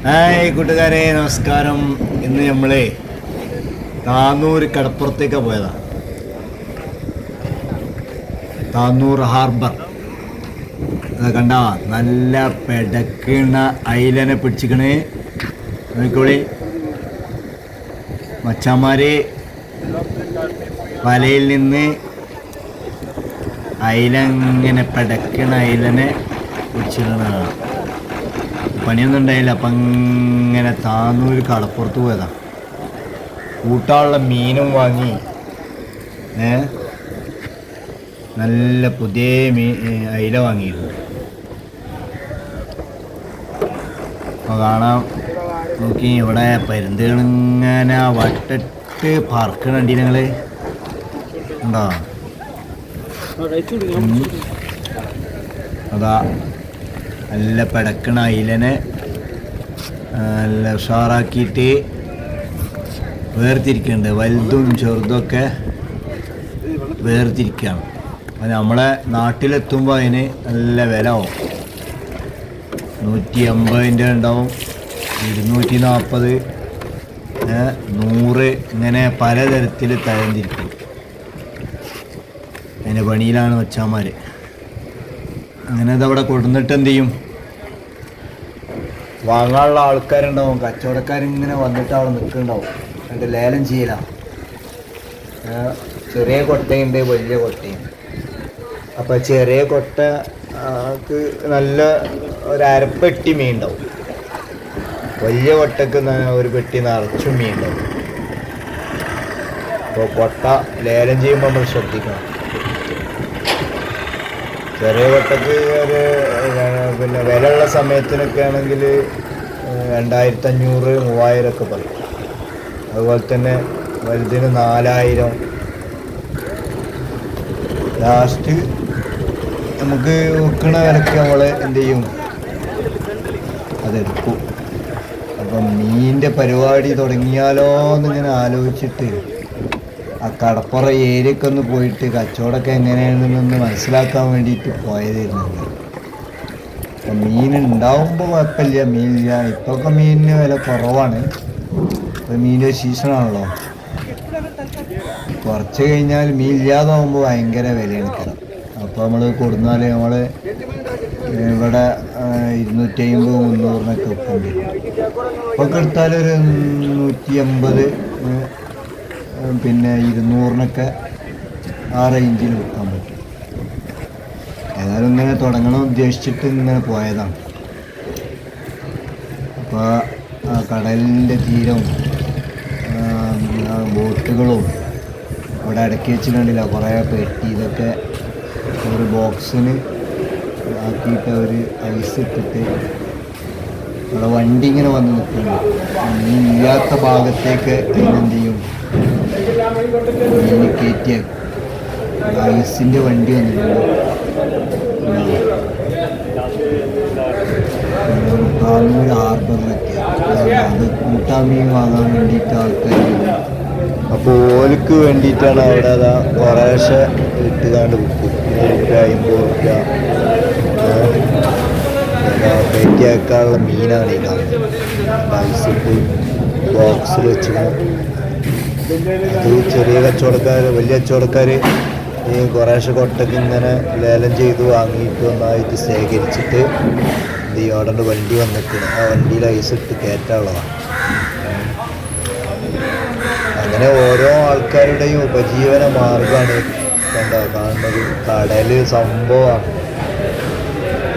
Hi കൂട്ടുകാരെ, നമസ്കാരം. ഇന്ന് നമ്മളെ താന്നൂർ കടപ്പുറത്തേക്കാണ് പോയതാ. താന്നൂർ ഹാർബർ അത് കണ്ട, നല്ല പെടക്കണ അയിലനെ പിടിച്ചിക്കണേ. നോക്കിക്കോളി മച്ചാന്മാര്, വലയിൽ നിന്ന് അയിലങ്ങനെ പെടക്കണ അയിലനെ പിടിച്ചിക്കണതാണ്. പണിയൊന്നും ഉണ്ടായില്ല. അപ്പം ഇങ്ങനെ താന്നൂർ കടപ്പുറത്ത് പോയതാ. കൂട്ടാനുള്ള മീനും വാങ്ങി. നല്ല പുതിയ അയില വാങ്ങിയിരുന്നു. അപ്പോൾ കാണാം. നോക്കി, ഇവിടെ പരുന്തുകളിങ്ങനെ വട്ടിട്ട് പറക്കണുണ്ട്. നിങ്ങൾ ഉണ്ടോ? അതാ നല്ല പിടക്കണ അയിലനെ നല്ല ഉഷാറാക്കിയിട്ട് വേർതിരിക്കുന്നുണ്ട്. വലുതും ചെറുതൊക്കെ വേർതിരിക്കുകയാണ്. അത് നമ്മളെ നാട്ടിലെത്തുമ്പോൾ അതിന് നല്ല വില ആവും. 150 ഉണ്ടാവും, 240, 100, ഇങ്ങനെ പലതരത്തിൽ തരംതിരിക്കും. അതിൻ്റെ പണിയിലാണ് മച്ചാന്മാർ. അങ്ങനെ അതവിടെ കൊടുന്നിട്ട് എന്ത് ചെയ്യും, വാങ്ങാനുള്ള ആൾക്കാരുണ്ടാവും. കച്ചവടക്കാരിങ്ങനെ വന്നിട്ട് അവിടെ നിൽക്കുന്നുണ്ടാവും. എന്നിട്ട് ലേലം ചെയ്യല. ചെറിയ കൊട്ടയുണ്ട്, വലിയ കൊട്ടയുണ്ട്. അപ്പം ചെറിയ കൊട്ടക്ക് നല്ല ഒരു അരപ്പെട്ടി മീൻ ഉണ്ടാവും. വലിയ കൊട്ടക്ക് ഒരു പെട്ടി നിറച്ചും മീൻ ഉണ്ടാവും. അപ്പോൾ കൊട്ട ലേലം ചെയ്യുമ്പോൾ നമ്മൾ ശ്രദ്ധിക്കണം. ചെറിയ കൊട്ടക്ക് ഒരു പിന്നെ വിലയുള്ള സമയത്തിനൊക്കെ ആണെങ്കിൽ 2500, 3000 ഒക്കെ പറയും. അതുപോലെ തന്നെ വലുതിന് 4000. ലാസ്റ്റ് നമുക്ക് വെക്കണ വിലക്ക് നമ്മൾ എന്ത് ചെയ്യും, അതെടുക്കും. അപ്പം മീനിൻ്റെ പരിപാടി തുടങ്ങിയാലോ എന്നിങ്ങനെ ആലോചിച്ചിട്ട് ആ കടപ്പുറ ഏരിയയൊക്കെ ഒന്ന് പോയിട്ട് കച്ചവടമൊക്കെ എങ്ങനെയാണെന്നൊന്ന് മനസ്സിലാക്കാൻ വേണ്ടിയിട്ട് പോയതായിരുന്നു. അപ്പം മീൻ ഉണ്ടാവുമ്പോൾ കുഴപ്പമില്ല, മീനില്ല. ഇപ്പൊക്കെ മീനിന് വില കുറവാണ്. ഇപ്പം മീനിൻ്റെ സീസണാണല്ലോ. കുറച്ച് കഴിഞ്ഞാൽ മീൻ ഇല്ലാതാവുമ്പോൾ ഭയങ്കര വിലയാണ് കിടം. അപ്പോൾ നമ്മൾ കൊടുന്നാൽ നമ്മൾ ഇവിടെ 250, 300 വെക്കേണ്ടി വരും. ഇപ്പൊക്കെ എടുത്താലൊരു 150, പിന്നെ 200 ആ റേഞ്ചിൽ വെക്കാൻ പറ്റും. ഏതായാലും ഇങ്ങനെ തുടങ്ങണം ഉദ്ദേശിച്ചിട്ട് ഇങ്ങനെ പോയതാണ്. അപ്പോൾ ആ കടലിൻ്റെ തീരവും ബോട്ടുകളും അവിടെ ഇടയ്ക്ക് വെച്ചിട്ടുണ്ടില്ല കുറേ പെട്ടി. ഇതൊക്കെ ഒരു ബോക്സിന് ആക്കിയിട്ട് ഒരു ഐസ് ഇട്ടിട്ട് അവിടെ വണ്ടി ഇങ്ങനെ വന്ന് നിൽക്കുന്നു. മീൻ ഇല്ലാത്ത ഭാഗത്തേക്ക് അതിനെന്ത് ചെയ്യും, മീൻ കയറ്റിയാക്കും. ഐസിൻ്റെ വണ്ടി വന്നിട്ടുണ്ട്. താന്നൂർ ഹാർബറിലൊക്കെ അത് കൂട്ടാൻ മീൻ വാങ്ങാൻ വേണ്ടിയിട്ട് ആൾക്കാർ. അപ്പോൾ ഓലക്ക് വേണ്ടിയിട്ടാണ് അവിടെ അതാ കുറേശ്ശെ ഇട്ടുകാണ്ട് വിൽക്കും. 50 രൂപ കയറ്റിയാക്കാനുള്ള മീനാണ് ഈ കാണുന്നത്. ഐസിട്ട് ബോക്സിൽ വെച്ച് അത് ചെറിയ കച്ചവടക്കാർ, വലിയ കച്ചവടക്കാർ ഈ കുറേശ്ശെ കൊട്ടയ്ക്ക് ഇങ്ങനെ ലേലം ചെയ്ത് വാങ്ങിയിട്ട് ഒന്നായിട്ട് ശേഖരിച്ചിട്ട് എന്ത് ചെയ്യും, അവിടെ വണ്ടി വന്നിട്ട് ആ വണ്ടിയിൽ ഐസിട്ട് കയറ്റാനുള്ളതാണ്. അങ്ങനെ ഓരോ ആൾക്കാരുടെയും ഉപജീവന മാർഗമാണ് കാണുന്നത്. കടൽ സംഭവമാണ്.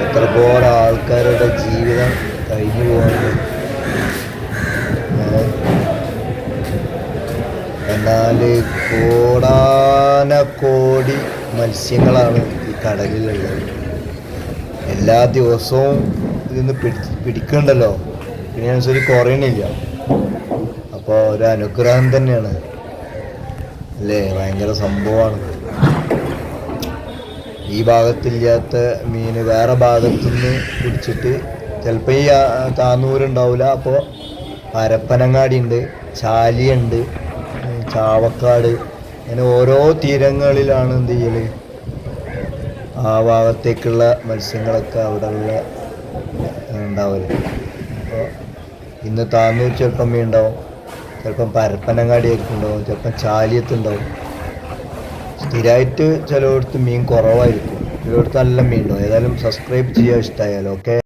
എത്രപോലെ ആൾക്കാരുടെ ജീവിതം കഴിഞ്ഞു പോകുന്നത്. എന്നാൽ കോടാനക്കോടി മത്സ്യങ്ങളാണ് ഈ കടലിലുള്ളത്. എല്ലാ ദിവസവും ഇതിന്ന് പിടിക്കണ്ടല്ലോ, ഇതിനനുസരിച്ച് കുറയണില്ല. അപ്പോൾ ഒരു അനുഗ്രഹം തന്നെയാണ് അല്ലേ, ഭയങ്കര സംഭവമാണ്. ഈ ഭാഗത്തില്ലാത്ത മീൻ വേറെ ഭാഗത്തുനിന്ന് പിടിച്ചിട്ട് ചിലപ്പോൾ ഈ താന്നൂരുണ്ടാവില്ല. അപ്പോൾ പരപ്പനങ്ങാടി ഉണ്ട്, ചാലിയുണ്ട്, ചാവക്കാട്, അങ്ങനെ ഓരോ തീരങ്ങളിലാണ് എന്ത് ചെയ്യൽ, ആ ഭാഗത്തേക്കുള്ള മത്സ്യങ്ങളൊക്കെ അവിടെ ഉള്ള ഉണ്ടാവല്. അപ്പോൾ ഇന്ന് താന്നൂർ ചിലപ്പം മീൻ ഉണ്ടാവും, ചിലപ്പം പരപ്പനങ്ങാടി ആയിരിക്കും ഉണ്ടാവും, ചിലപ്പം ചാലിയത്തുണ്ടാവും. സ്ഥിരമായിട്ട് ചിലയിടത്ത് മീൻ കുറവായിരിക്കും, ചിലയിടത്ത് നല്ല മീൻ ഉണ്ടാവും. ഏതായാലും സബ്സ്ക്രൈബ് ചെയ്യുക ഇഷ്ടമായാലും. ഓക്കെ.